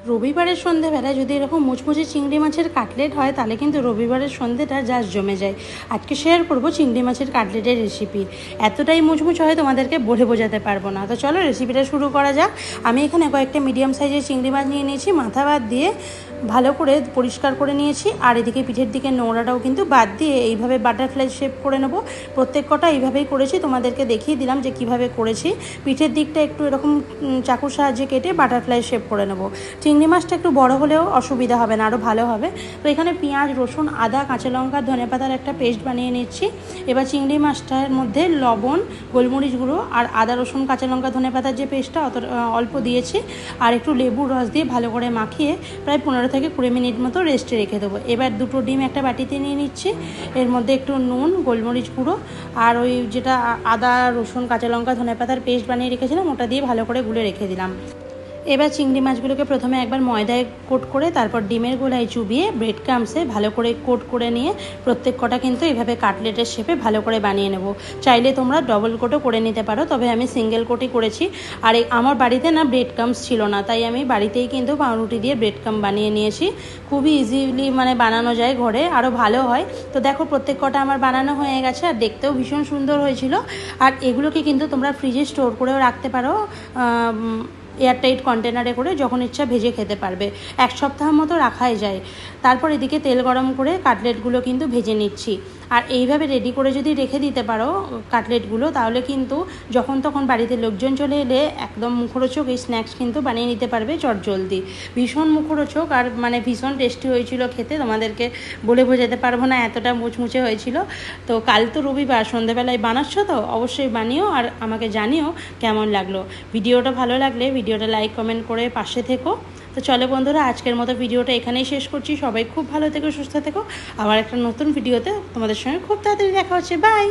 রবিবারের সন্ধেবেলায় যদি এরকম মুচমুচে চিংড়ি মাছের কাটলেট হয় তাহলে কিন্তু রবিবারের সন্ধেটা জাস্ট জমে যায়। আজকে শেয়ার করব চিংড়ি মাছের কাটলেটের রেসিপি। এতটাই মুচমুচে হয় তোমাদেরকে বলে বোঝাতে পারবো না। তো চলো রেসিপিটা শুরু করা যাক। আমি এখানে কয়েকটা মিডিয়াম সাইজের চিংড়ি মাছ নিয়ে নিয়েছি, মাথা বাদ দিয়ে ভালো করে পরিষ্কার করে নিয়েছি। আর এদিকে পিঠের দিকে নোংরাটাও কিন্তু বাদ দিয়ে এইভাবে বাটারফ্লাই শেপ করে নেবো। প্রত্যেক কটা এইভাবেই করেছি, তোমাদেরকে দেখিয়ে দিলাম যে কিভাবে করেছি। পিঠের দিকটা একটু এরকম চাকুর সাহায্যে কেটে বাটারফ্লাই শেপ করে নেবো। চিংড়ি মাছটা একটু বড় হলেও অসুবিধা হবে না, আরও ভালো হবে। তো এখানে পেঁয়াজ, রসুন, আদা, কাঁচা লঙ্কা, ধনেপাতার একটা পেস্ট বানিয়ে নিচ্ছি। এবার চিংড়ি মাছটার মধ্যে লবণ, গোলমরিচ গুঁড়ো আর আদা, রসুন, কাঁচা লঙ্কা, ধনেপাতার যে পেস্টটা অল্প দিয়েছি, আর একটু লেবুর রস দিয়ে ভালো করে মাখিয়ে প্রায় 15 থেকে 20 মিনিট মতো রেস্টে রেখে দেবো। এবার দুটো ডিম একটা বাটিতে নিয়ে নিচ্ছি। এর মধ্যে একটু নুন, গোলমরিচ গুঁড়ো আর ওই যেটা আদা, রসুন, কাঁচা লঙ্কা, ধনেপাতার পেস্ট বানিয়ে রেখেছিলাম ওটা দিয়ে ভালো করে গুলে রেখে দিলাম। এবার চিংড়ি মাছগুলোকে প্রথমে একবার ময়দায় কোট করে তারপর ডিমের গোলায় চুবিয়ে ব্রেড ক্রাম্বসে ভালো করে কোট করে নিয়ে প্রত্যেক কটা কিন্তু এইভাবে কাটলেটের শেপে ভালো করে বানিয়ে নেব। চাইলে তোমরা ডবল কোটও করে নিতে পারো, তবে আমি সিঙ্গেল কোটই করেছি। আর আমার বাড়িতে না ব্রেড ক্রাম্বস ছিল না, তাই আমি বাড়িতেই কিন্তু পাউরুটি দিয়ে ব্রেড ক্রাম্ব বানিয়ে নিয়েছি। খুবই ইজিলি বানানো যায় ঘরে, আরও ভালো হয়। তো দেখো প্রত্যেক কটা আমার বানানো হয়ে গেছে আর দেখতেও ভীষণ সুন্দর হয়েছিল। আর এগুলোকে কিন্তু তোমরা ফ্রিজে স্টোর করেও রাখতে পারো, এয়ারটাইট কন্টেনারে করে, যখন ইচ্ছা ভেজে খেতে পারবে। 1 সপ্তাহ মতো রাখাই যায়। তারপর এদিকে তেল গরম করে কাটলেটগুলো কিন্তু ভেজে নিচ্ছি। আর এইভাবে রেডি করে যদি রেখে দিতে পারো কাটলেটগুলো, তাহলে কিন্তু যখন তখন বাড়িতে লোকজন চলে এলে একদম মুখরোচক এই স্ন্যাক্স কিন্তু বানিয়ে নিতে পারবে চটজলদি। ভীষণ মুখরোচক আর ভীষণ টেস্টি হয়েছিল খেতে, তোমাদেরকে বলে বোঝাতে পারবো না, এতটা মুচমুচে হয়েছিল। তো কাল তো রবিবার, সন্ধ্যাবেলায় বানাচ্ছ তো অবশ্যই বানিও আর আমাকে জানিও কেমন লাগলো। ভিডিওটা ভালো লাগলে ভিডিওটা লাইক কমেন্ট করে পাশে থেকো। তো চলো বন্ধুরা, আজকের মতো ভিডিওটা এখানেই শেষ করছি। সবাই খুব ভালো থেকো, সুস্থ থেকো। আবার একটা নতুন ভিডিওতে তোমাদের সঙ্গে খুব তাড়াতাড়ি দেখা হচ্ছে। বাই।